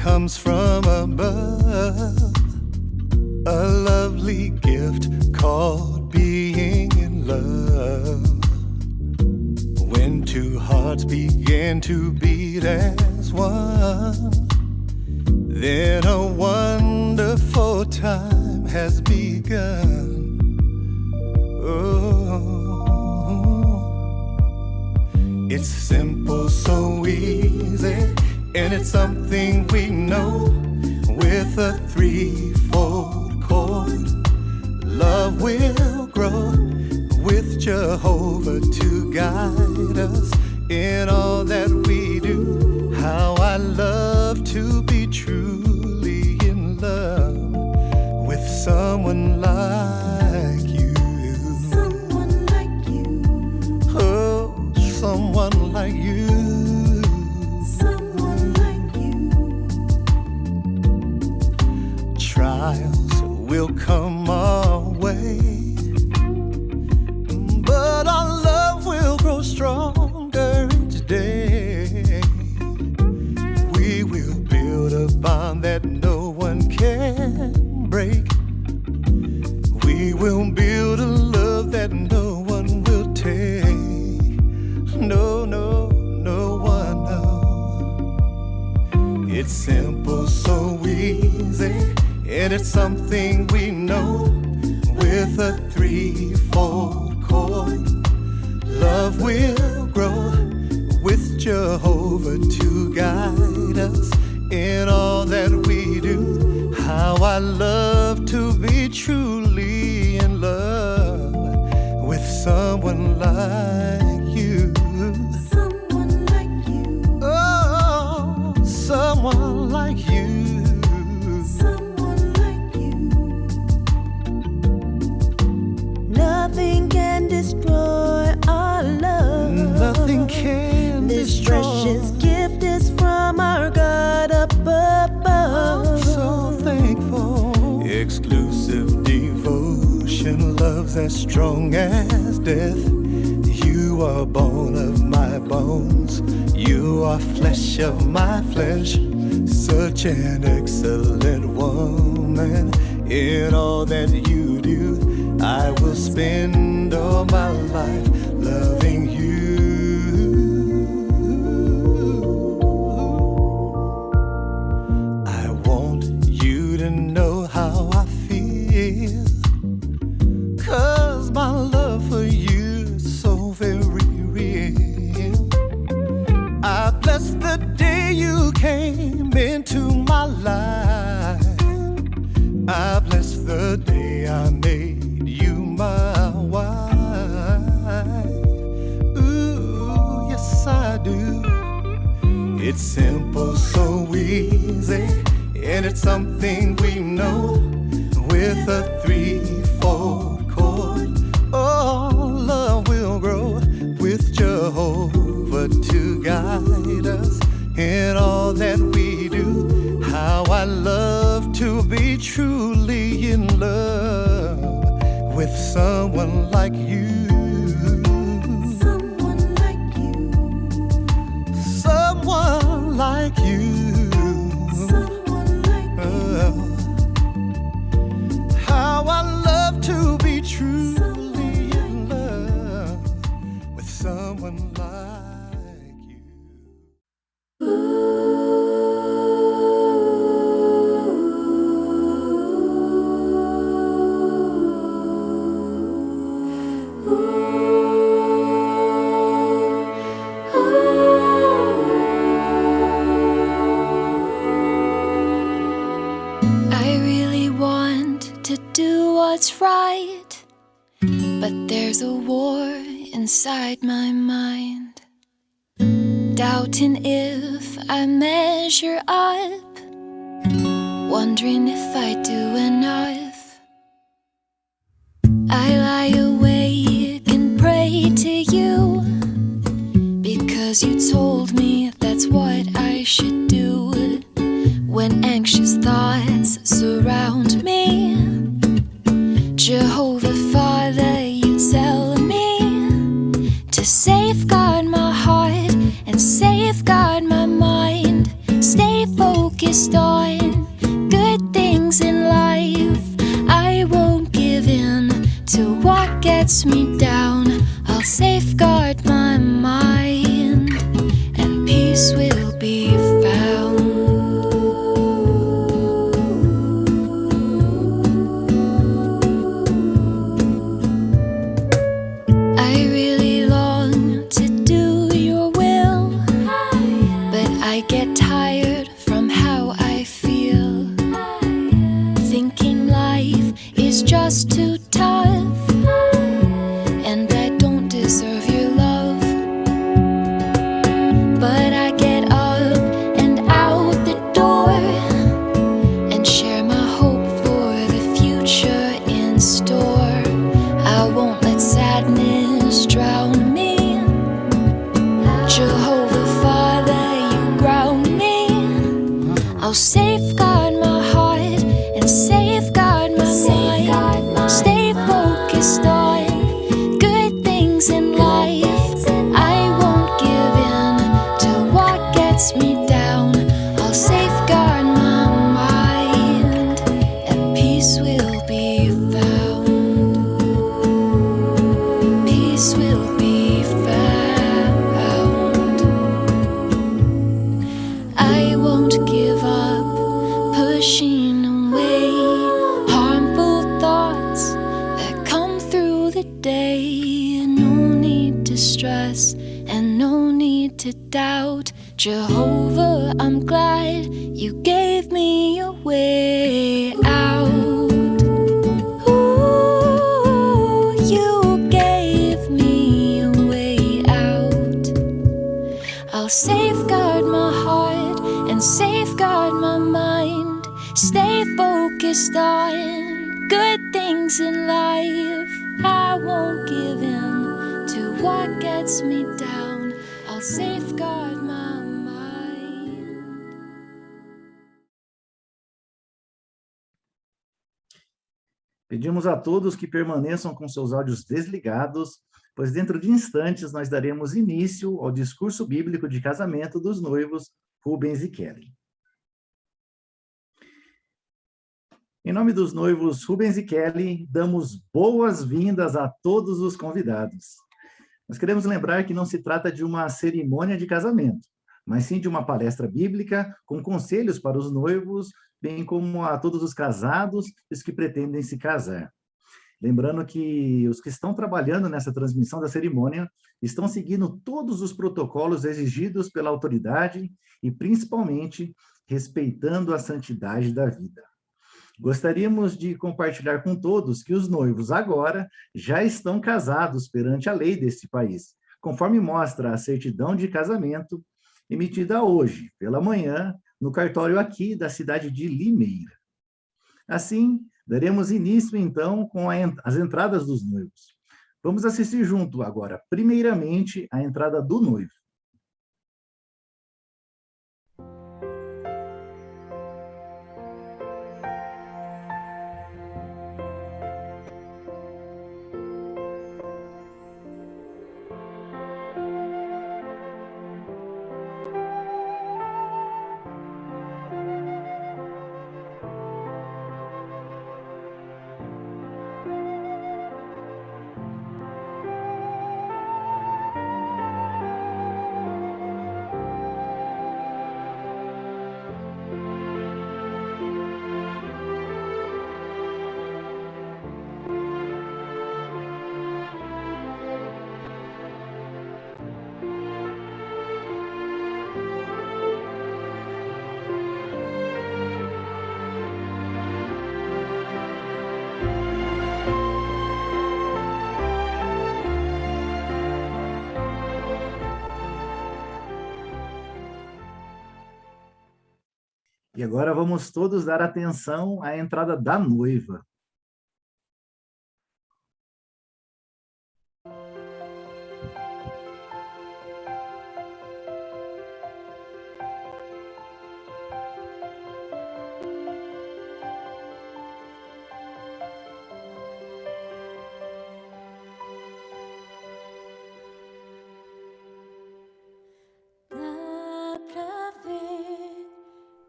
comes from above, a lovely gift called being in love. When two hearts begin to beat as one, then a wonderful time has begun. Oh, it's simple, so easy, and it's something we know. With a threefold chord, love will grow, with Jehovah to guide us in all that we do. How I love to be truly in love with someone like you. Someone like you. Oh, someone like you. Someone like you. Trials will come our way, but our love will grow stronger each day. We will build a bond that no one can break. We will build a love that no one will take. No, no, no one, no. It's simple, so easy, and it's something we know. With a threefold chord, love will grow, with Jehovah to guide us in all that we do. How I love to be truly in love with someone like you. Someone like you. Oh, someone like you. Someone like you. Nothing can destroy our love. Nothing can This destroy. precious gift is from our God up above. I'm so thankful. Exclusive devotion, love's as strong as death. You are bone of my bones, you are flesh of my flesh. Such an excellent woman. In all that you do, I will spend all my life loving you. I want you to know how I feel, 'cause my love for you is so very real. I bless the day you came into my life. I bless the day I made you my wife. Ooh, yes I do. It's simple, so easy, and it's something we know. With a threefold chord, oh, love will grow, with Jehovah to guide us in all that we do. How I love to be truly in love with someone like you. Someone like you. Someone like you. Someone like you. How I love to be truly in love with someone like you. I really want to do what's right, but there's a war inside my mind, doubting if I measure up, wondering if I do enough. I lie awake and pray to you, because you told me that's what I should do. When anxious thoughts surround me, Jehovah Father, you tell me to safeguard my heart and safeguard my mind. Stay focused on gets me down, I'll safeguard my mind, and peace will be found. I really long to do your will, but I get tired from how I feel, thinking life is just too tough, and I don't deserve your love. But I get up and out the door and share my hope for the future in store. I won't let sadness drown me. Jehovah Father, you ground me. I'll safeguard my heart and safeguard my mind. Stay focused on good things in life. I won't give in to what gets me down. I'll safeguard my mind, and peace will be found. Peace will be found. I won't give up pushing away harmful thoughts that come through the day. No need to stress and no need to doubt. Jehovah, I'm glad you gave me a way out. Ooh, you gave me a way out. I'll safeguard my heart and safeguard my mind. Stay focused on good things in life. I won't give in to what gets me down. I'll safeguard my mind. Pedimos a todos que permaneçam com seus áudios desligados, pois dentro de instantes nós daremos início ao discurso bíblico de casamento dos noivos Rubens e Kelly. Em nome dos noivos Rubens e Kelly, damos boas-vindas a todos os convidados. Nós queremos lembrar que não se trata de uma cerimônia de casamento, mas sim de uma palestra bíblica com conselhos para os noivos, bem como a todos os casados e os que pretendem se casar. Lembrando que os que estão trabalhando nessa transmissão da cerimônia estão seguindo todos os protocolos exigidos pela autoridade e, principalmente, respeitando a santidade da vida. Gostaríamos de compartilhar com todos que os noivos agora já estão casados perante a lei deste país, conforme mostra a certidão de casamento emitida hoje, pela manhã, no cartório aqui da cidade de Limeira. Assim, daremos início, então, com as entradas dos noivos. Vamos assistir junto agora, primeiramente, a entrada do noivo. E agora vamos todos dar atenção à entrada da noiva. Dá pra ver,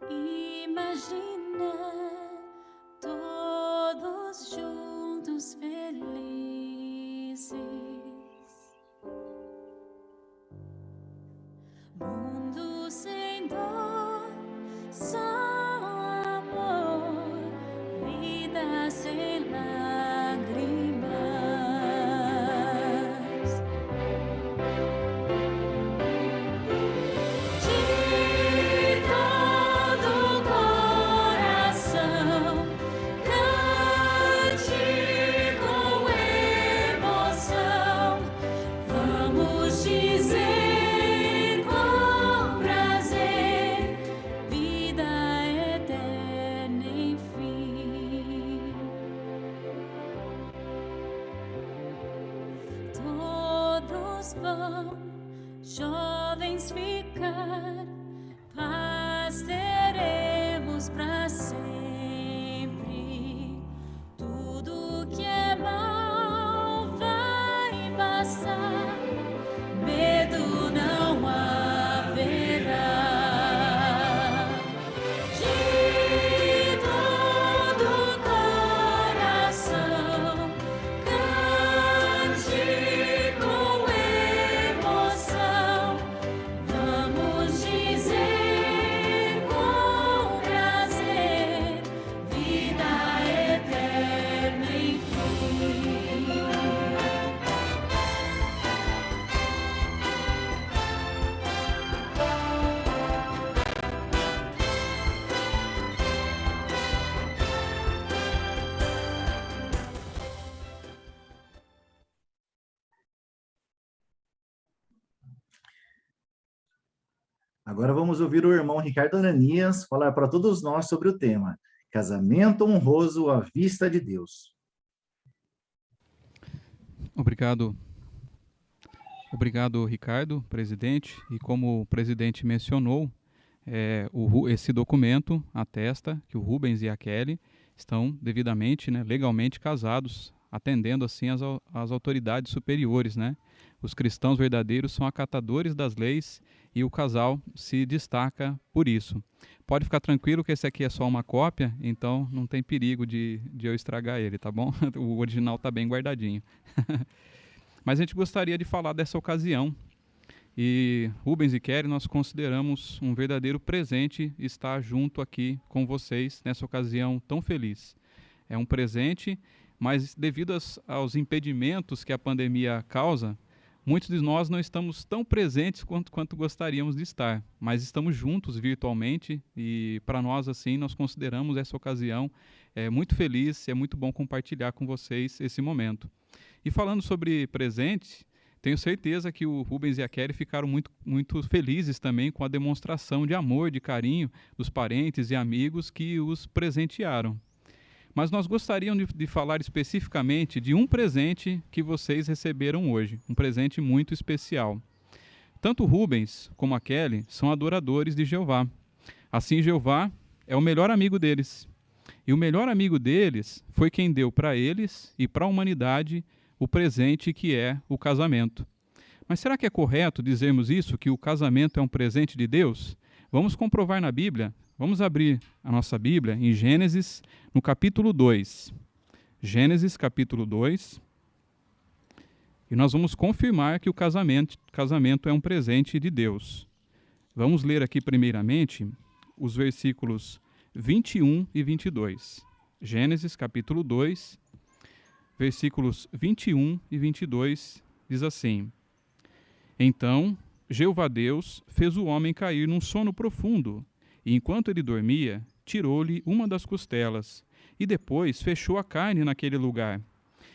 imagina todos juntos felizes. olhos vão, jovens ficar, paz teremos para sempre. Tudo que é mal vai passar, medo não haverá. De todo coração, cante com emoção. Vamos dizer com prazer, vida eterna enfim. Agora vamos ouvir o irmão Ricardo Ananias falar para todos nós sobre o tema Casamento honroso à vista de Deus. Obrigado, Ricardo, presidente. E como o presidente mencionou, esse documento atesta que o Rubens e a Kelly estão devidamente, legalmente casados, atendendo assim às autoridades superiores, Os cristãos verdadeiros são acatadores das leis e o casal se destaca por isso. Pode ficar tranquilo que esse aqui é só uma cópia, então não tem perigo de eu estragar ele, tá bom? O original está bem guardadinho. Mas a gente gostaria de falar dessa ocasião. E Rubens e Kelly, nós consideramos um verdadeiro presente estar junto aqui com vocês nessa ocasião tão feliz. É um presente, mas devido aos impedimentos que a pandemia causa, muitos de nós não estamos tão presentes quanto gostaríamos de estar, mas estamos juntos virtualmente e para nós, assim, nós consideramos essa ocasião muito feliz e é muito bom compartilhar com vocês esse momento. E falando sobre presente, tenho certeza que o Rubens e a Kelly ficaram muito, muito felizes também com a demonstração de amor, de carinho dos parentes e amigos que os presentearam. Mas nós gostaríamos de falar especificamente de um presente que vocês receberam hoje, um presente muito especial. Tanto o Rubens como a Kelly são adoradores de Jeová. Assim, Jeová é o melhor amigo deles. E o melhor amigo deles foi quem deu para eles e para a humanidade o presente que é o casamento. Mas será que é correto dizermos isso, que o casamento é um presente de Deus? Vamos comprovar na Bíblia. Vamos abrir a nossa Bíblia em Gênesis, no capítulo 2. Gênesis, capítulo 2. E nós vamos confirmar que o casamento é um presente de Deus. Vamos ler aqui primeiramente os versículos 21 e 22. Gênesis, capítulo 2, versículos 21 e 22, diz assim: Então, Jeová Deus fez o homem cair num sono profundo, e enquanto ele dormia, tirou-lhe uma das costelas, e depois fechou a carne naquele lugar.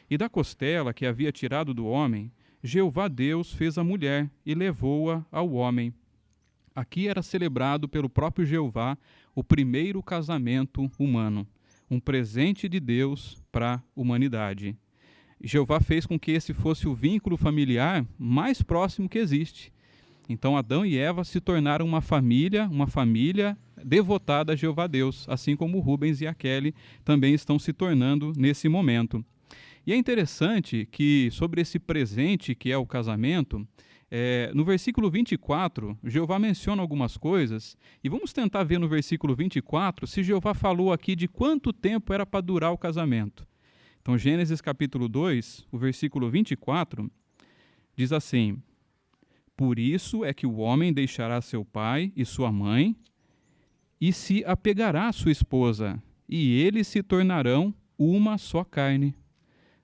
E da costela que havia tirado do homem, Jeová Deus fez a mulher e levou-a ao homem. Aqui era celebrado pelo próprio Jeová o primeiro casamento humano, um presente de Deus para a humanidade. Jeová fez com que esse fosse o vínculo familiar mais próximo que existe. Então Adão e Eva se tornaram uma família devotada a Jeová Deus, assim como Rubens e a Kelly também estão se tornando nesse momento. E é interessante que sobre esse presente que é o casamento, no versículo 24, Jeová menciona algumas coisas, e vamos tentar ver no versículo 24 se Jeová falou aqui de quanto tempo era para durar o casamento. Então, Gênesis capítulo 2, o versículo 24, diz assim: Por isso é que o homem deixará seu pai e sua mãe, e se apegará à sua esposa, e eles se tornarão uma só carne.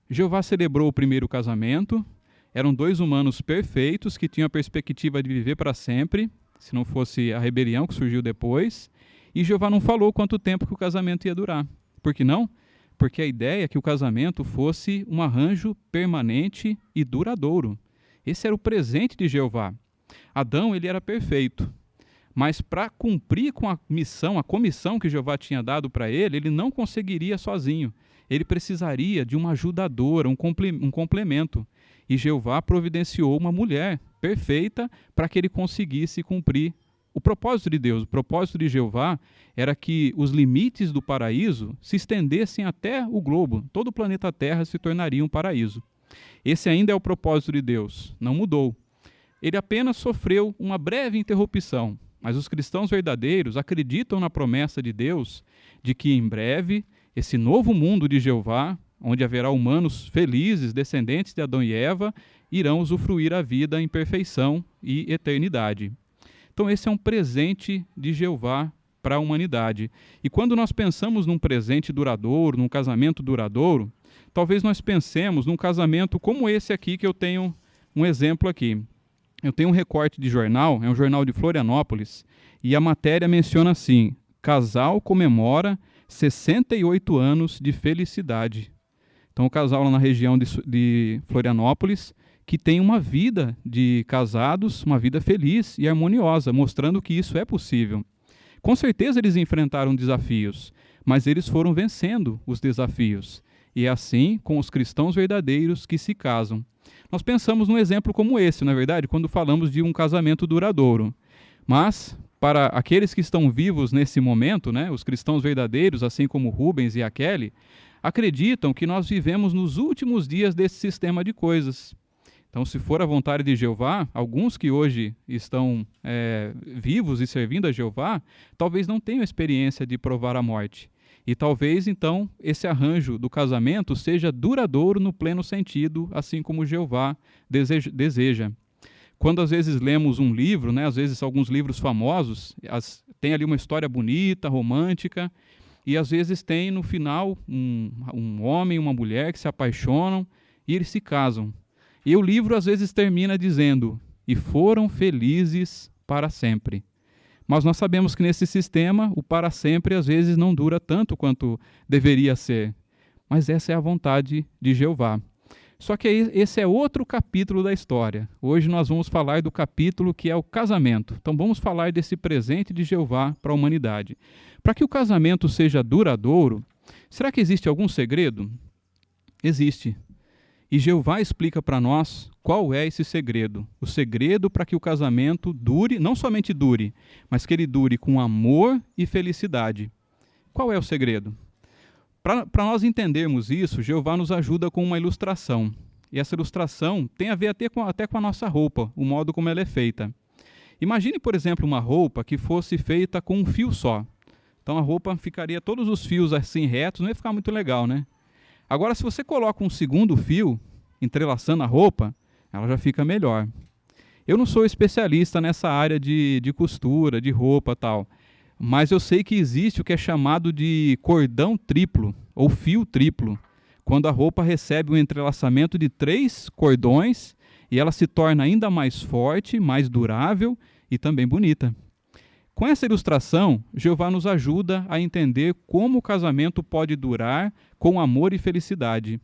Jeová celebrou o primeiro casamento. Eram dois humanos perfeitos que tinham a perspectiva de viver para sempre, se não fosse a rebelião que surgiu depois. E Jeová não falou quanto tempo que o casamento ia durar. Por que não? Porque a ideia é que o casamento fosse um arranjo permanente e duradouro. Esse era o presente de Jeová. Adão, ele era perfeito. Mas para cumprir com a comissão que Jeová tinha dado para ele, ele não conseguiria sozinho. Ele precisaria de uma ajudadora, um complemento. e Jeová providenciou uma mulher perfeita para que ele conseguisse cumprir o propósito de Deus. O propósito de Jeová era que os limites do paraíso se estendessem até o globo. Todo o planeta Terra se tornaria um paraíso. Esse ainda é o propósito de Deus, não mudou. Ele apenas sofreu uma breve interrupção, mas os cristãos verdadeiros acreditam na promessa de Deus de que em breve esse novo mundo de Jeová, onde haverá humanos felizes, descendentes de Adão e Eva, irão usufruir a vida em perfeição e eternidade. Então esse é um presente de Jeová para a humanidade. E quando nós pensamos num presente duradouro, num casamento duradouro, talvez nós pensemos num casamento como esse aqui, que eu tenho um exemplo aqui. Eu tenho um recorte de jornal, é um jornal de Florianópolis, e a matéria menciona assim: casal comemora 68 anos de felicidade. Então o casal lá na região de Florianópolis, que tem uma vida de casados, uma vida feliz e harmoniosa, mostrando que isso é possível. Com certeza eles enfrentaram desafios, mas eles foram vencendo os desafios. E é assim com os cristãos verdadeiros que se casam. Nós pensamos num exemplo como esse, na verdade, quando falamos de um casamento duradouro. Mas, para aqueles que estão vivos nesse momento, né, os cristãos verdadeiros, assim como Rubens e a Kelly, acreditam que nós vivemos nos últimos dias desse sistema de coisas. Então, se for a vontade de Jeová, alguns que hoje estão vivos e servindo a Jeová, talvez não tenham experiência de provar a morte. E talvez, então, esse arranjo do casamento seja duradouro no pleno sentido, assim como Jeová deseja. Quando às vezes lemos um livro, né, às vezes alguns livros famosos, tem ali uma história bonita, romântica, e às vezes tem no final um homem e uma mulher que se apaixonam e eles se casam. E o livro às vezes termina dizendo: e foram felizes para sempre. Mas nós sabemos que nesse sistema, o para sempre às vezes não dura tanto quanto deveria ser. Mas essa é a vontade de Jeová. Só que esse é outro capítulo da história. Hoje nós vamos falar do capítulo que é o casamento. Então vamos falar desse presente de Jeová para a humanidade. Para que o casamento seja duradouro, será que existe algum segredo? Existe. E Jeová explica para nós qual é esse segredo. O segredo para que o casamento dure, não somente dure, mas que ele dure com amor e felicidade. Qual é o segredo? Para nós entendermos isso, Jeová nos ajuda com uma ilustração. E essa ilustração tem a ver até com a nossa roupa, o modo como ela é feita. Imagine, por exemplo, uma roupa que fosse feita com um fio só. Então a roupa ficaria todos os fios assim retos, não ia ficar muito legal, né? Agora, se você coloca um segundo fio, entrelaçando a roupa, ela já fica melhor. Eu não sou especialista nessa área de costura, de roupa e tal, mas eu sei que existe o que é chamado de cordão triplo, ou fio triplo, quando a roupa recebe um entrelaçamento de 3 cordões e ela se torna ainda mais forte, mais durável e também bonita. Com essa ilustração, Jeová nos ajuda a entender como o casamento pode durar com amor e felicidade.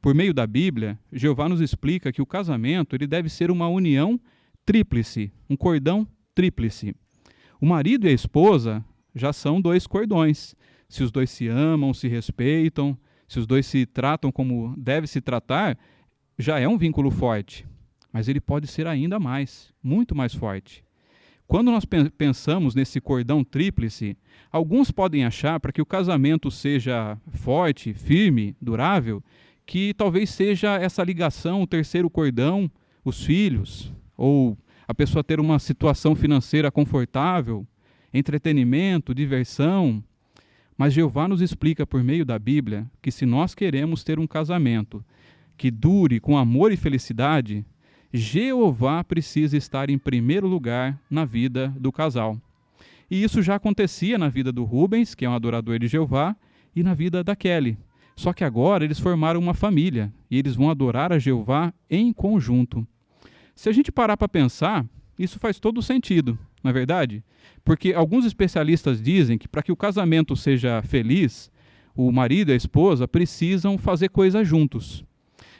Por meio da Bíblia, Jeová nos explica que o casamento ele deve ser uma união tríplice, um cordão tríplice. O marido e a esposa já são 2 cordões. Se os 2 se amam, se respeitam, se os 2 se tratam como deve se tratar, já é um vínculo forte. Mas ele pode ser ainda mais, muito mais forte. Quando nós pensamos nesse cordão tríplice, alguns podem achar, para que o casamento seja forte, firme, durável, que talvez seja essa ligação, o terceiro cordão, os filhos, ou a pessoa ter uma situação financeira confortável, entretenimento, diversão. Mas Jeová nos explica por meio da Bíblia que se nós queremos ter um casamento que dure com amor e felicidade, Jeová precisa estar em primeiro lugar na vida do casal. E isso já acontecia na vida do Rubens, que é um adorador de Jeová, e na vida da Kelly. Só que agora eles formaram uma família e eles vão adorar a Jeová em conjunto. Se a gente parar para pensar, isso faz todo sentido, não é verdade? Porque alguns especialistas dizem que para que o casamento seja feliz, o marido e a esposa precisam fazer coisas juntos.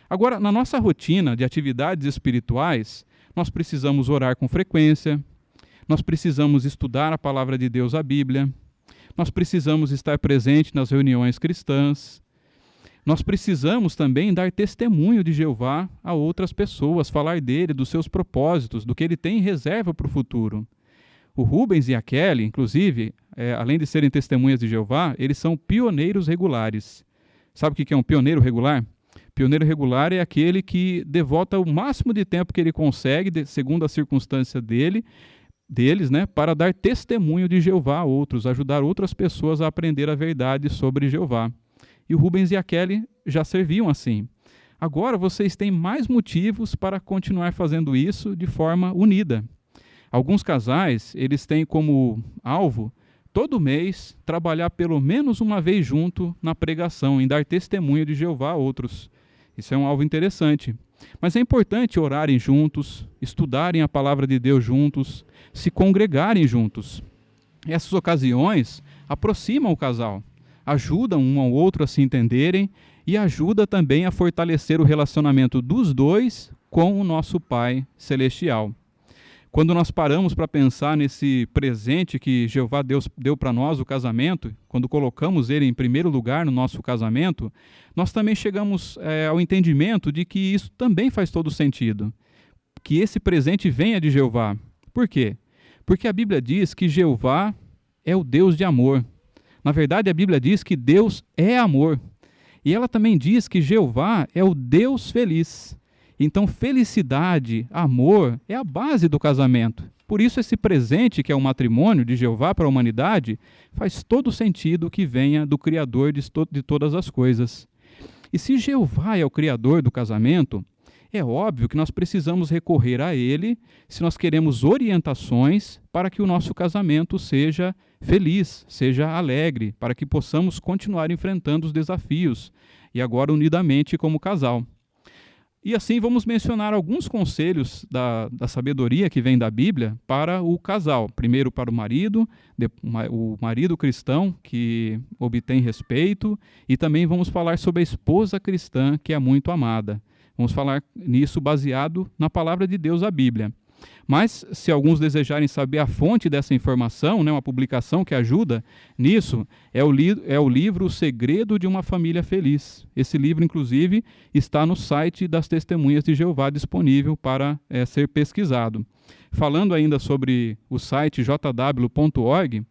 Agora, na nossa rotina de atividades espirituais, nós precisamos orar com frequência, nós precisamos estudar a palavra de Deus, a Bíblia, nós precisamos estar presente nas reuniões cristãs. Nós precisamos também dar testemunho de Jeová a outras pessoas, falar dele, dos seus propósitos, do que ele tem em reserva para o futuro. O Rubens e a Kelly, inclusive, além de serem testemunhas de Jeová, eles são pioneiros regulares. Sabe o que é um pioneiro regular? Pioneiro regular é aquele que devota o máximo de tempo que ele consegue, segundo a circunstância deles, né, para dar testemunho de Jeová a outros, ajudar outras pessoas a aprender a verdade sobre Jeová. E o Rubens e a Kelly já serviam assim. Agora vocês têm mais motivos para continuar fazendo isso de forma unida. Alguns casais, eles têm como alvo, todo mês, trabalhar pelo menos uma vez junto na pregação, em dar testemunho de Jeová a outros. Isso é um alvo interessante. Mas é importante orarem juntos, estudarem a palavra de Deus juntos, se congregarem juntos. Essas ocasiões aproximam o casal, ajudam um ao outro a se entenderem e ajuda também a fortalecer o relacionamento dos dois com o nosso Pai Celestial. Quando nós paramos para pensar nesse presente que Jeová deu para nós, o casamento, quando colocamos ele em primeiro lugar no nosso casamento, nós também chegamos ao entendimento de que isso também faz todo sentido, que esse presente venha de Jeová. Por quê? Porque a Bíblia diz que Jeová é o Deus de amor. Na verdade, a Bíblia diz que Deus é amor. E ela também diz que Jeová é o Deus feliz. Então, felicidade, amor, é a base do casamento. Por isso, esse presente, que é o matrimônio de Jeová para a humanidade, faz todo sentido que venha do Criador de todas as coisas. E se Jeová é o Criador do casamento, é óbvio que nós precisamos recorrer a Ele se nós queremos orientações para que o nosso casamento seja feliz, seja alegre, para que possamos continuar enfrentando os desafios, e agora unidamente como casal. E assim vamos mencionar alguns conselhos da sabedoria que vem da Bíblia para o casal. Primeiro para o marido cristão que obtém respeito, e também vamos falar sobre a esposa cristã que é muito amada. Vamos falar nisso baseado na palavra de Deus, a Bíblia. Mas, se alguns desejarem saber a fonte dessa informação, né, uma publicação que ajuda nisso, é o livro O Segredo de uma Família Feliz. Esse livro, inclusive, está no site das Testemunhas de Jeová, disponível para ser pesquisado. Falando ainda sobre o site jw.org,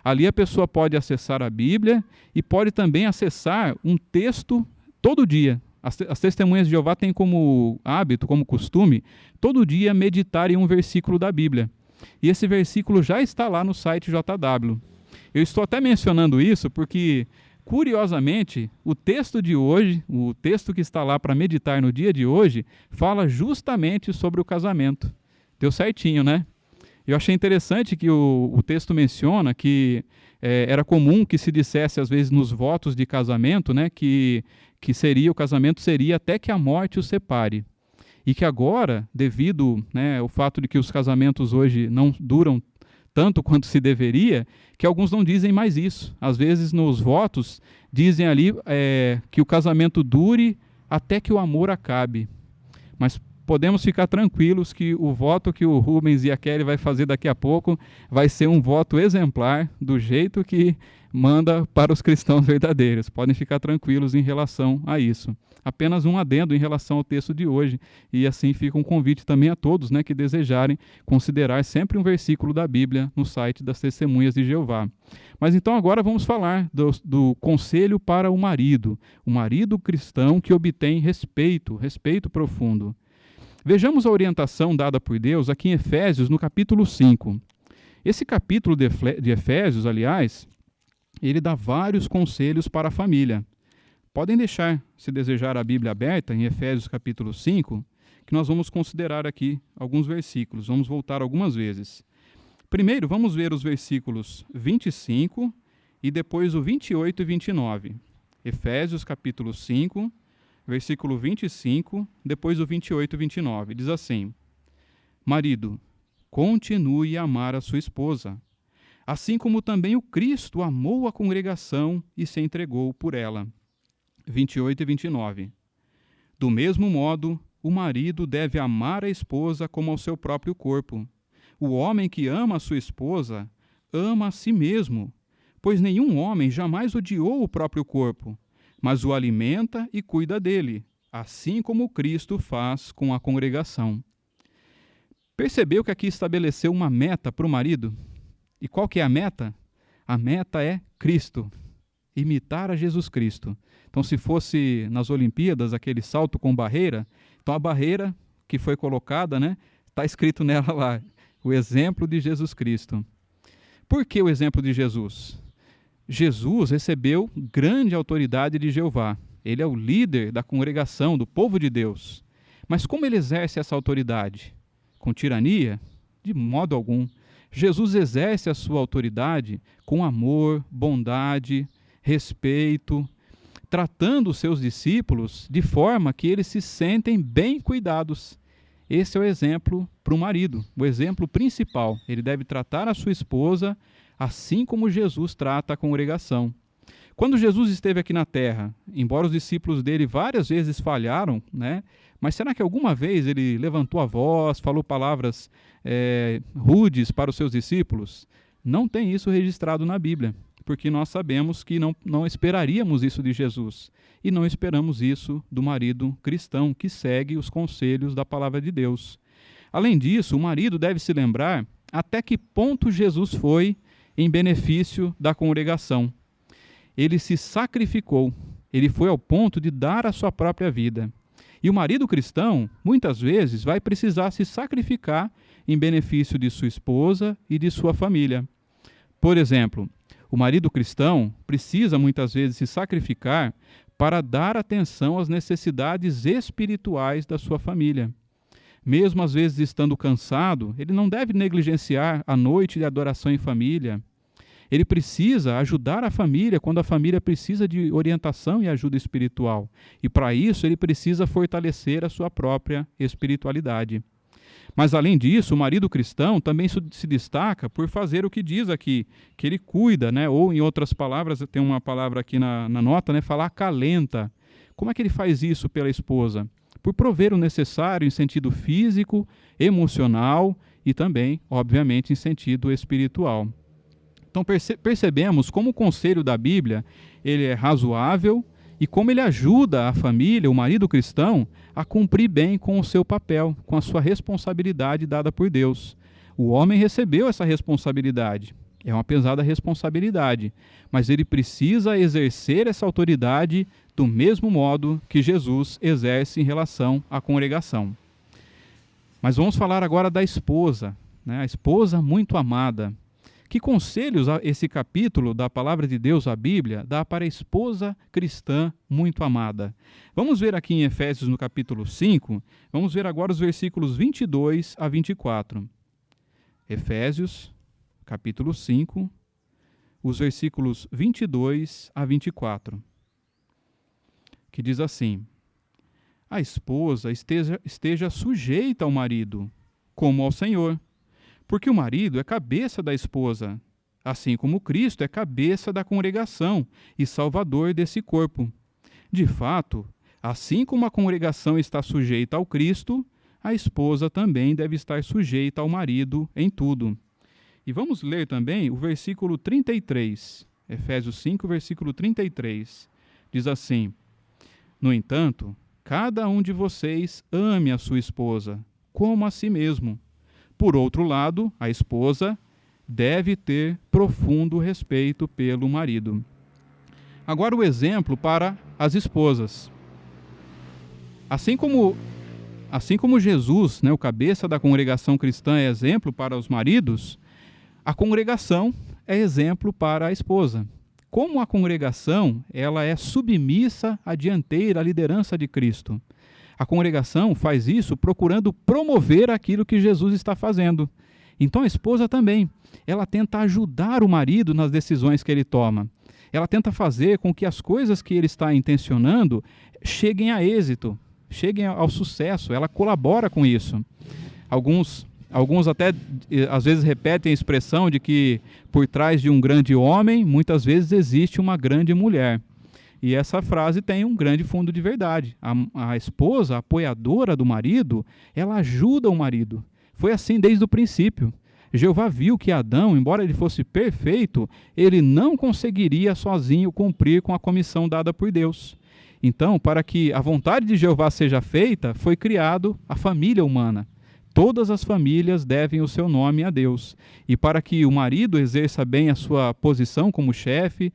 ali a pessoa pode acessar a Bíblia e pode também acessar um texto todo dia. As Testemunhas de Jeová têm como hábito, como costume, todo dia meditar em um versículo da Bíblia. E esse versículo já está lá no site JW. Eu estou até mencionando isso porque, curiosamente, o texto de hoje, o texto que está lá para meditar no dia de hoje, fala justamente sobre o casamento. Deu certinho, né? Eu achei interessante que o texto menciona que era comum que se dissesse, às vezes, nos votos de casamento, né, que o casamento seria até que a morte o separe. E que agora, devido, né, ao fato de que os casamentos hoje não duram tanto quanto se deveria, que alguns não dizem mais isso. Às vezes, nos votos, dizem ali que o casamento dure até que o amor acabe. Mas podemos ficar tranquilos que o voto que o Rubens e a Kelly vai fazer daqui a pouco vai ser um voto exemplar, do jeito que manda para os cristãos verdadeiros. Podem ficar tranquilos em relação a isso. Apenas um adendo em relação ao texto de hoje, e assim fica um convite também a todos, né, que desejarem considerar sempre um versículo da Bíblia no site das Testemunhas de Jeová. Mas então agora vamos falar do conselho para o marido cristão que obtém respeito profundo. Vejamos a orientação dada por Deus aqui em Efésios, no capítulo 5. Esse capítulo de Efésios, aliás, ele dá vários conselhos para a família. Podem deixar, se desejar, a Bíblia aberta em Efésios capítulo 5, que nós vamos considerar aqui alguns versículos. Vamos voltar algumas vezes. Primeiro, vamos ver os versículos 25 e depois o 28 e 29. Efésios capítulo 5, versículo 25, depois o 28 e 29. Diz assim: Marido, continue a amar a sua esposa, assim como também o Cristo amou a congregação e se entregou por ela. 28 e 29. Do mesmo modo, o marido deve amar a esposa como ao seu próprio corpo. O homem que ama a sua esposa ama a si mesmo, pois nenhum homem jamais odiou o próprio corpo, mas o alimenta e cuida dele, assim como Cristo faz com a congregação. Percebeu que aqui estabeleceu uma meta para o marido? E qual que é a meta? A meta é Cristo, imitar a Jesus Cristo. Então, se fosse nas Olimpíadas aquele salto com barreira, então a barreira que foi colocada, né, está escrito nela lá, o exemplo de Jesus Cristo. Por que o exemplo de Jesus? Jesus recebeu grande autoridade de Jeová. Ele é o líder da congregação, do povo de Deus. Mas como ele exerce essa autoridade? Com tirania? De modo algum. Jesus exerce a sua autoridade com amor, bondade, respeito, tratando os seus discípulos de forma que eles se sentem bem cuidados. Esse é o exemplo para o marido, o exemplo principal. Ele deve tratar a sua esposa assim como Jesus trata a congregação. Quando Jesus esteve aqui na terra, embora os discípulos dele várias vezes falharam, né? Mas será que alguma vez ele levantou a voz, falou palavras rudes para os seus discípulos? Não tem isso registrado na Bíblia, porque nós sabemos que não esperaríamos isso de Jesus. E não esperamos isso do marido cristão, que segue os conselhos da palavra de Deus. Além disso, o marido deve se lembrar até que ponto Jesus foi em benefício da congregação. Ele se sacrificou, ele foi ao ponto de dar a sua própria vida. E o marido cristão, muitas vezes, vai precisar se sacrificar em benefício de sua esposa e de sua família. Por exemplo, o marido cristão precisa muitas vezes se sacrificar para dar atenção às necessidades espirituais da sua família. Mesmo às vezes estando cansado, ele não deve negligenciar a noite de adoração em família. Ele precisa ajudar a família quando a família precisa de orientação e ajuda espiritual. E para isso ele precisa fortalecer a sua própria espiritualidade. Mas além disso, o marido cristão também se destaca por fazer o que diz aqui, que ele cuida, né? Ou em outras palavras, tem uma palavra aqui na nota, né? Falar acalenta. Como é que ele faz isso pela esposa? Por prover o necessário em sentido físico, emocional e também, obviamente, em sentido espiritual. Então percebemos como o conselho da Bíblia ele é razoável e como ele ajuda a família, o marido cristão, a cumprir bem com o seu papel, com a sua responsabilidade dada por Deus. O homem recebeu essa responsabilidade, é uma pesada responsabilidade, mas ele precisa exercer essa autoridade do mesmo modo que Jesus exerce em relação à congregação. Mas vamos falar agora da esposa, né? A esposa muito amada. Que conselhos esse capítulo da Palavra de Deus, a Bíblia, dá para a esposa cristã muito amada? Vamos ver aqui em Efésios, no capítulo 5, vamos ver agora os versículos 22 a 24. Efésios, capítulo 5, os versículos 22 a 24. Que diz assim: a esposa esteja sujeita ao marido, como ao Senhor. Porque o marido é cabeça da esposa, assim como Cristo é cabeça da congregação e salvador desse corpo. De fato, assim como a congregação está sujeita ao Cristo, a esposa também deve estar sujeita ao marido em tudo. E vamos ler também o versículo 33, Efésios 5, versículo 33. Diz assim: no entanto, cada um de vocês ame a sua esposa, como a si mesmo. Por outro lado, a esposa deve ter profundo respeito pelo marido. Agora o exemplo para as esposas. Assim como Jesus, né, o cabeça da congregação cristã, é exemplo para os maridos, a congregação é exemplo para a esposa. Como a congregação ela é submissa à dianteira, à liderança de Cristo. A congregação faz isso procurando promover aquilo que Jesus está fazendo. Então a esposa também, ela tenta ajudar o marido nas decisões que ele toma. Ela tenta fazer com que as coisas que ele está intencionando cheguem a êxito, cheguem ao sucesso. Ela colabora com isso. Alguns até às vezes repetem a expressão de que por trás de um grande homem, muitas vezes existe uma grande mulher. E essa frase tem um grande fundo de verdade. A esposa, a apoiadora do marido, ela ajuda o marido. Foi assim desde o princípio. Jeová viu que Adão, embora ele fosse perfeito, ele não conseguiria sozinho cumprir com a comissão dada por Deus. Então, para que a vontade de Jeová seja feita, foi criado a família humana. Todas as famílias devem o seu nome a Deus. E para que o marido exerça bem a sua posição como chefe,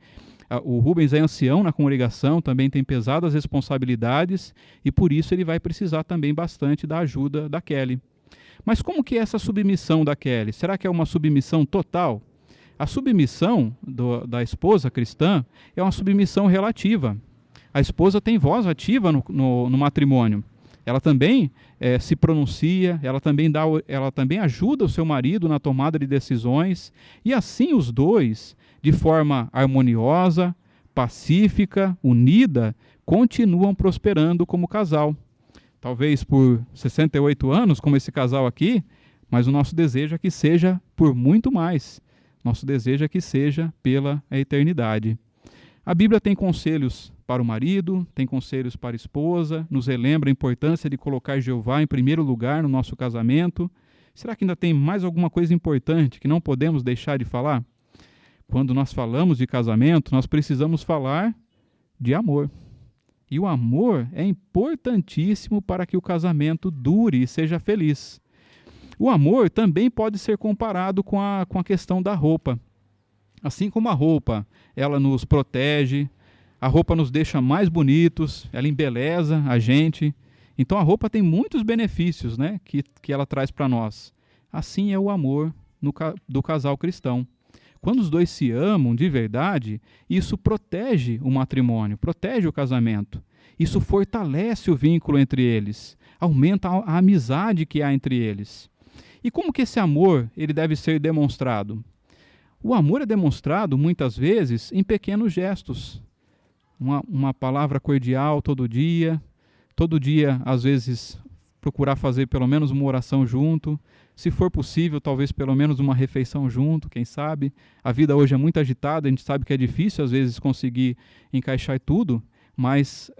o Rubens é ancião na congregação, também tem pesadas responsabilidades, e por isso ele vai precisar também bastante da ajuda da Kelly. Mas como que é essa submissão da Kelly? Será que é uma submissão total? A submissão da esposa cristã é uma submissão relativa. A esposa tem voz ativa no matrimônio. Ela também se pronuncia, ela também ajuda o seu marido na tomada de decisões, e assim os dois, de forma harmoniosa, pacífica, unida, continuam prosperando como casal. Talvez por 68 anos, como esse casal aqui, mas o nosso desejo é que seja por muito mais. Nosso desejo é que seja pela eternidade. A Bíblia tem conselhos para o marido, tem conselhos para a esposa, nos relembra a importância de colocar Jeová em primeiro lugar no nosso casamento. Será que ainda tem mais alguma coisa importante que não podemos deixar de falar? Quando nós falamos de casamento, nós precisamos falar de amor. E o amor é importantíssimo para que o casamento dure e seja feliz. O amor também pode ser comparado com a questão da roupa. Assim como a roupa, ela nos protege, a roupa nos deixa mais bonitos, ela embeleza a gente. Então a roupa tem muitos benefícios, né, que ela traz para nós. Assim é o amor do casal cristão. Quando os dois se amam de verdade, isso protege o matrimônio, protege o casamento. Isso fortalece o vínculo entre eles, aumenta a amizade que há entre eles. E como que esse amor ele deve ser demonstrado? O amor é demonstrado, muitas vezes, em pequenos gestos. Uma palavra cordial todo dia, às vezes, procurar fazer pelo menos uma oração junto. Se for possível, talvez pelo menos uma refeição junto, quem sabe. A vida hoje é muito agitada, a gente sabe que é difícil, às vezes, conseguir encaixar tudo, mas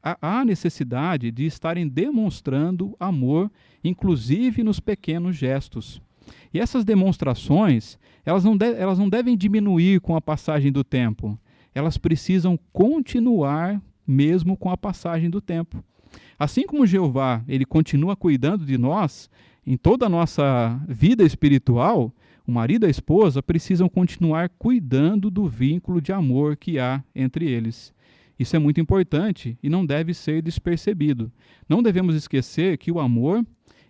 há necessidade de estarem demonstrando amor, inclusive nos pequenos gestos. E essas demonstrações, elas não devem diminuir com a passagem do tempo. Elas precisam continuar mesmo com a passagem do tempo. Assim como Jeová, ele continua cuidando de nós em toda a nossa vida espiritual, o marido e a esposa precisam continuar cuidando do vínculo de amor que há entre eles. Isso é muito importante e não deve ser despercebido. Não devemos esquecer que o amor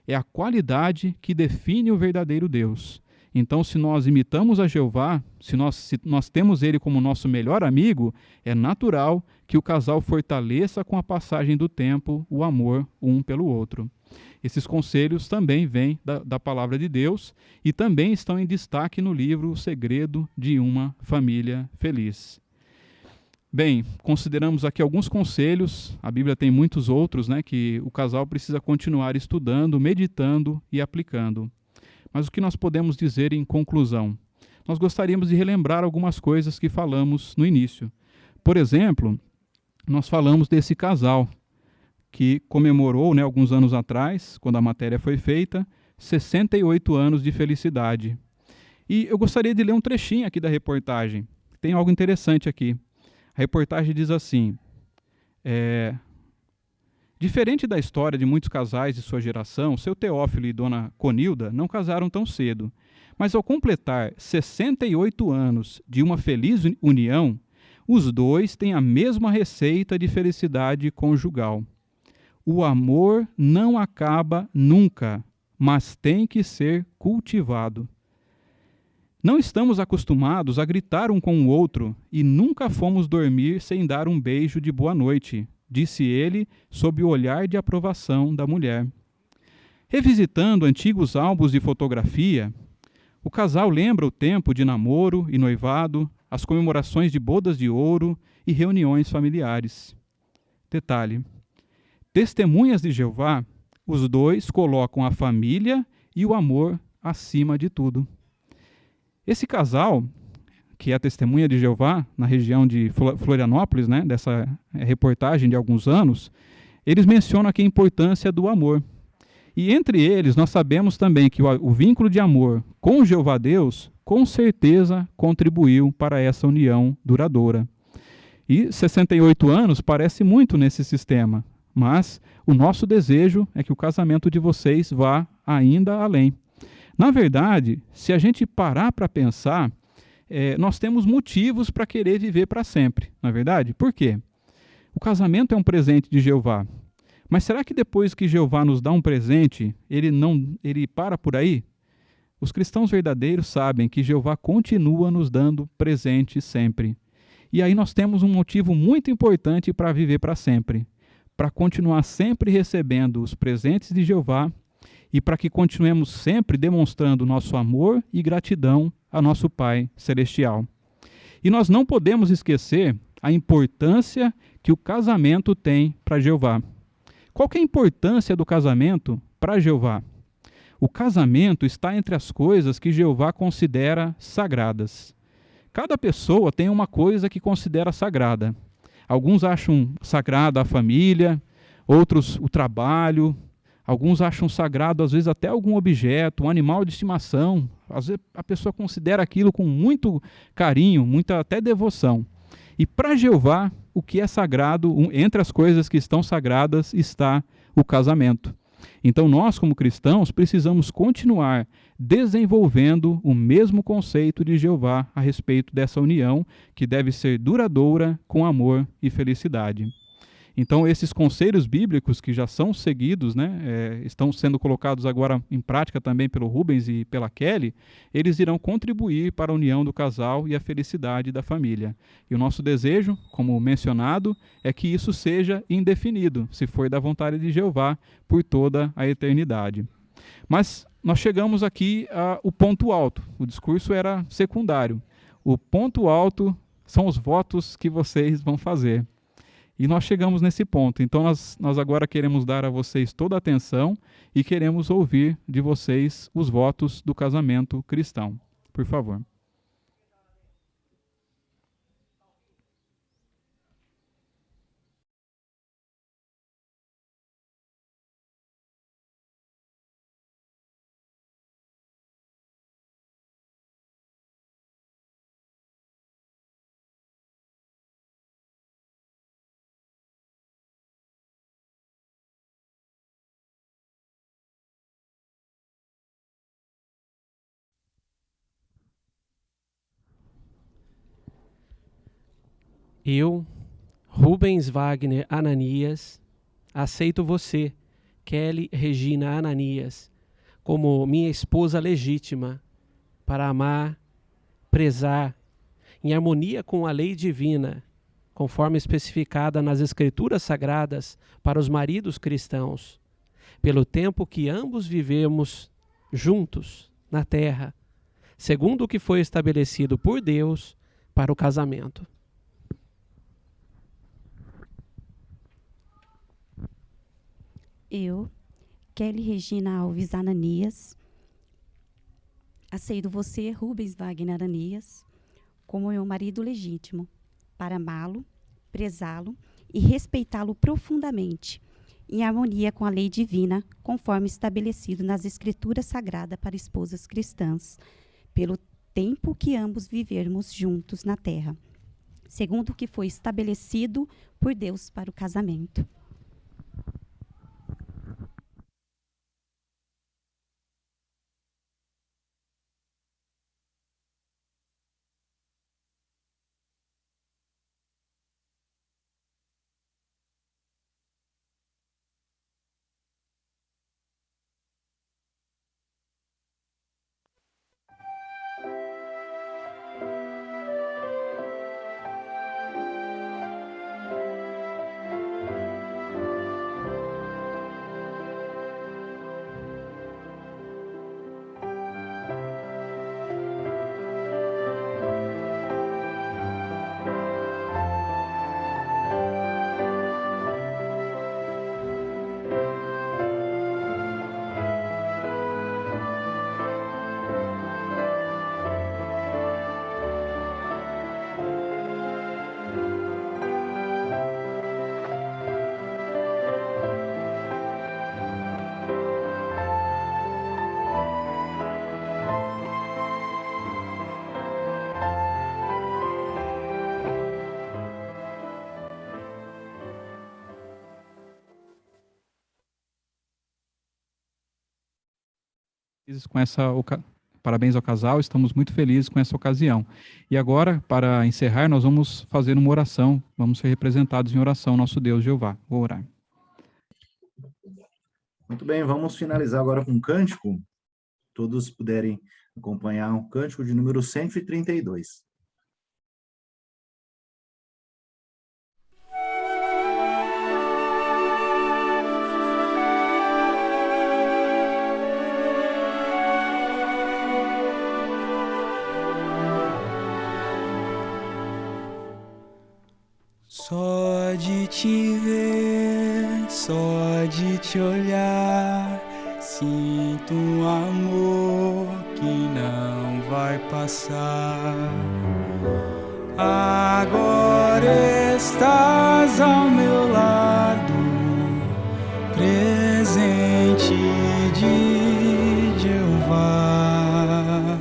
é a qualidade que define o verdadeiro Deus. Então, se nós imitamos a Jeová, se nós temos Ele como nosso melhor amigo, é natural que o casal fortaleça com a passagem do tempo o amor um pelo outro. Esses conselhos também vêm da palavra de Deus e também estão em destaque no livro O Segredo de uma Família Feliz. Bem, consideramos aqui alguns conselhos, a Bíblia tem muitos outros, né, que o casal precisa continuar estudando, meditando e aplicando. Mas o que nós podemos dizer em conclusão? Nós gostaríamos de relembrar algumas coisas que falamos no início. Por exemplo, nós falamos desse casal que comemorou, né, alguns anos atrás, quando a matéria foi feita, 68 anos de felicidade. E eu gostaria de ler um trechinho aqui da reportagem. Tem algo interessante aqui. A reportagem diz assim: diferente da história de muitos casais de sua geração, seu Teófilo e dona Conilda não casaram tão cedo, mas ao completar 68 anos de uma feliz união, os dois têm a mesma receita de felicidade conjugal. O amor não acaba nunca, mas tem que ser cultivado. Não estamos acostumados a gritar um com o outro e nunca fomos dormir sem dar um beijo de boa noite, disse ele sob o olhar de aprovação da mulher. Revisitando antigos álbuns de fotografia, o casal lembra o tempo de namoro e noivado, as comemorações de bodas de ouro e reuniões familiares. Detalhe: testemunhas de Jeová, os dois colocam a família e o amor acima de tudo. Esse casal, que é a testemunha de Jeová, na região de Florianópolis, né, dessa reportagem de alguns anos, eles mencionam aqui a importância do amor. E entre eles, nós sabemos também que o vínculo de amor com Jeová Deus, com certeza, contribuiu para essa união duradoura. E 68 anos parece muito nesse sistema, mas o nosso desejo é que o casamento de vocês vá ainda além. Na verdade, se a gente parar para pensar, nós temos motivos para querer viver para sempre, não é verdade? Por quê? O casamento é um presente de Jeová. Mas será que depois que Jeová nos dá um presente, ele para por aí? Os cristãos verdadeiros sabem que Jeová continua nos dando presentes sempre. E aí nós temos um motivo muito importante para viver para sempre, para continuar sempre recebendo os presentes de Jeová e para que continuemos sempre demonstrando nosso amor e gratidão a nosso Pai Celestial. E nós não podemos esquecer a importância que o casamento tem para Jeová. Qual que é a importância do casamento para Jeová? O casamento está entre as coisas que Jeová considera sagradas. Cada pessoa tem uma coisa que considera sagrada. Alguns acham sagrada a família, outros o trabalho, alguns acham sagrado, às vezes, até algum objeto, um animal de estimação. Às vezes a pessoa considera aquilo com muito carinho, muita até devoção. E para Jeová, o que é sagrado, entre as coisas que estão sagradas, está o casamento. Então nós, como cristãos, precisamos continuar desenvolvendo o mesmo conceito de Jeová a respeito dessa união, que deve ser duradoura, com amor e felicidade. Então esses conselhos bíblicos que já são seguidos, estão sendo colocados agora em prática também pelo Rubens e pela Kelly, eles irão contribuir para a união do casal e a felicidade da família. E o nosso desejo, como mencionado, é que isso seja indefinido, se for da vontade de Jeová, por toda a eternidade. Mas nós chegamos aqui ao ponto alto. O discurso era secundário. O ponto alto são os votos que vocês vão fazer. E nós chegamos nesse ponto. Então nós agora queremos dar a vocês toda a atenção e queremos ouvir de vocês os votos do casamento cristão. Por favor. Eu, Rubens Wagner Ananias, aceito você, Kelly Regina Ananias, como minha esposa legítima, para amar, prezar, em harmonia com a lei divina, conforme especificada nas Escrituras Sagradas para os maridos cristãos, pelo tempo que ambos vivemos juntos na terra, segundo o que foi estabelecido por Deus para o casamento. Eu, Kelly Regina Alves Ananias, aceito você, Rubens Wagner Ananias, como meu marido legítimo, para amá-lo, prezá-lo e respeitá-lo profundamente, em harmonia com a lei divina, conforme estabelecido nas Escrituras Sagradas para esposas cristãs, pelo tempo que ambos vivermos juntos na terra, segundo o que foi estabelecido por Deus para o casamento. Parabéns ao casal, estamos muito felizes com essa ocasião. E agora, para encerrar, nós vamos fazer uma oração, vamos ser representados em oração, nosso Deus Jeová. Vou orar. Muito bem, vamos finalizar agora com um cântico. Todos puderem acompanhar um cântico de número 132. Só de te ver, só de te olhar, sinto um amor que não vai passar. Agora estás ao meu lado, presente de Jeová.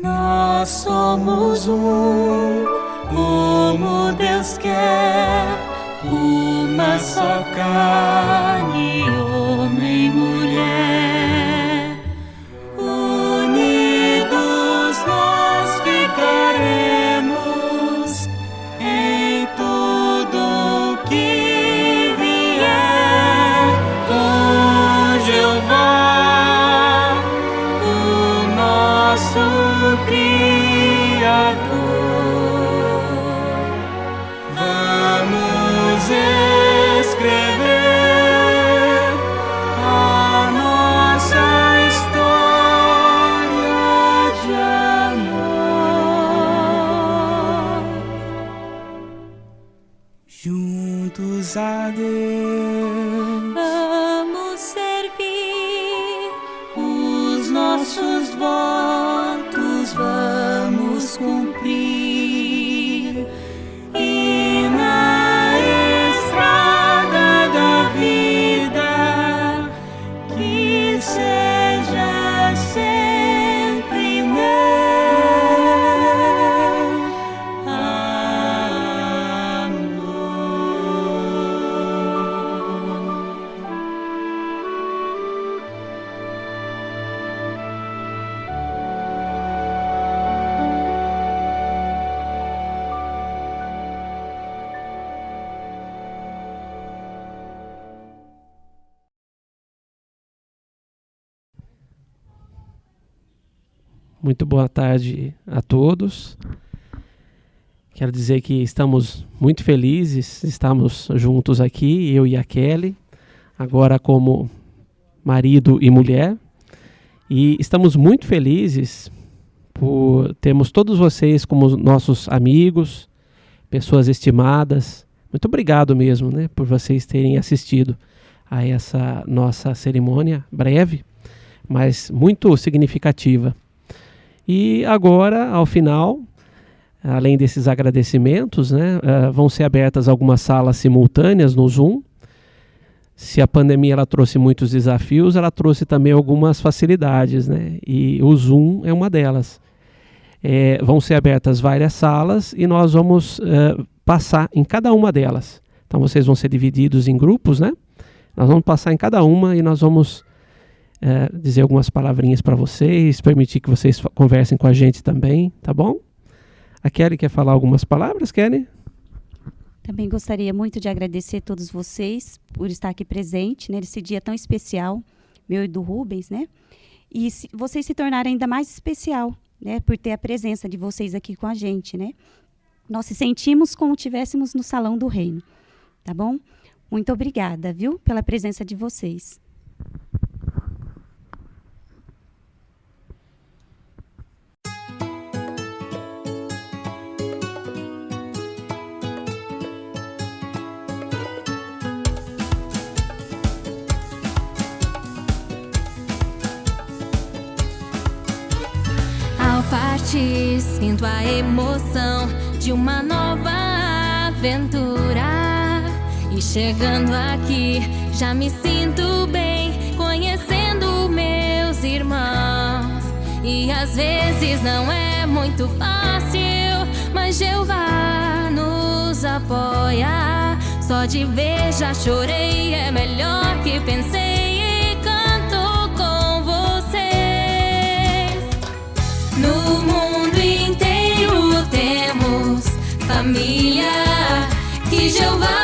Nós somos um, como Deus quer, uma só carne, homem e mulher. Unidos nós ficaremos em tudo que vier com Jeová, o nosso Criador. Vamos escrever a nossa história de amor, juntos a Deus. Vamos servir Os nossos votos vamos cumprir, e na estrada da vida que seja sempre meu amor. Muito boa tarde a todos. Quero dizer que estamos muito felizes, estamos juntos aqui, eu e a Kelly, agora como marido e mulher. E estamos muito felizes por termos todos vocês como nossos amigos, pessoas estimadas. Muito obrigado mesmo, né, por vocês terem assistido a essa nossa cerimônia breve, mas muito significativa. E agora, ao final, além desses agradecimentos, né, vão ser abertas algumas salas simultâneas no Zoom. Se a pandemia ela trouxe muitos desafios, ela trouxe também algumas facilidades, né? E o Zoom é uma delas. Vão ser abertas várias salas e nós vamos passar em cada uma delas. Então vocês vão ser divididos em grupos, né? Nós vamos passar em cada uma e nós vamos dizer algumas palavrinhas para vocês, permitir que vocês conversem com a gente também, tá bom? A Kelly quer falar algumas palavras, Kelly? Também gostaria muito de agradecer a todos vocês por estar aqui presente, né, nesse dia tão especial, meu e do Rubens, né? E vocês se tornaram ainda mais especial, né, por ter a presença de vocês aqui com a gente, né? Nós se sentimos como estivéssemos no Salão do Reino, tá bom? Muito obrigada, viu, pela presença de vocês. Sinto a emoção de uma nova aventura. E chegando aqui, já me sinto bem, conhecendo meus irmãos. E às vezes não é muito fácil, mas Jeová nos apoia. Só de ver já chorei, é melhor que pensei, e canto com você. família. Que Jeová